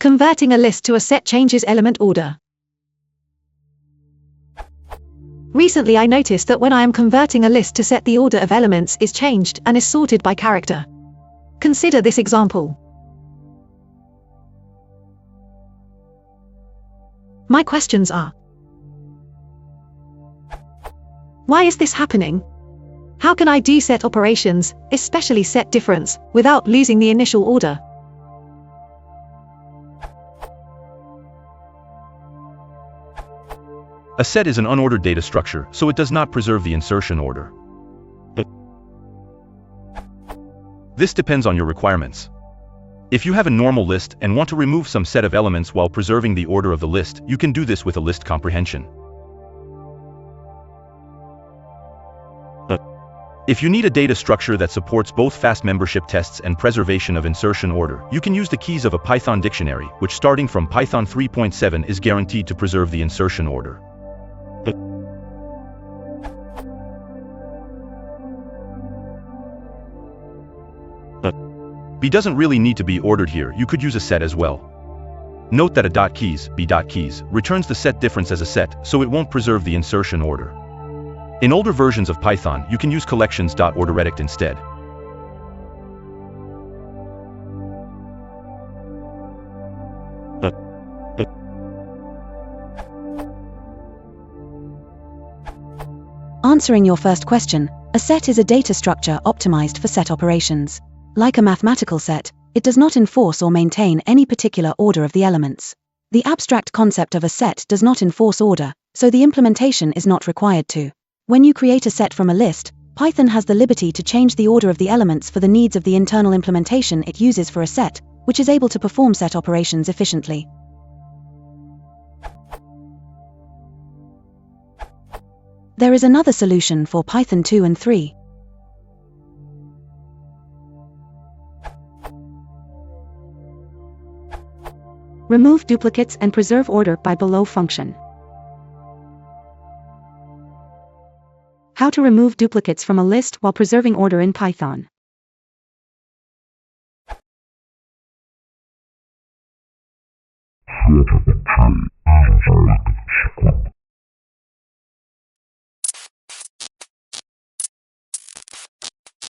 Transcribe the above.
Converting a list to a set changes element order. Recently I noticed that when I am converting a list to set, the order of elements is changed and is sorted by character. Consider this example. My questions are: why is this happening? How can I do set operations, especially set difference, without losing the initial order? A set is an unordered data structure, so it does not preserve the insertion order. This depends on your requirements. If you have a normal list and want to remove some set of elements while preserving the order of the list, you can do this with a list comprehension. If you need a data structure that supports both fast membership tests and preservation of insertion order, you can use the keys of a Python dictionary, which starting from Python 3.7 is guaranteed to preserve the insertion order. B doesn't really need to be ordered here, you could use a set as well. Note that a .keys, b.keys, returns the set difference as a set, so it won't preserve the insertion order. In older versions of Python, you can use collections.orderEdict instead. Answering your first question, a set is a data structure optimized for set operations. Like a mathematical set, it does not enforce or maintain any particular order of the elements. The abstract concept of a set does not enforce order, so the implementation is not required to. When you create a set from a list, Python has the liberty to change the order of the elements for the needs of the internal implementation it uses for a set, which is able to perform set operations efficiently. There is another solution for Python 2 and 3. Remove duplicates and preserve order by below function. How to remove duplicates from a list while preserving order in Python. Set of a tree is selected.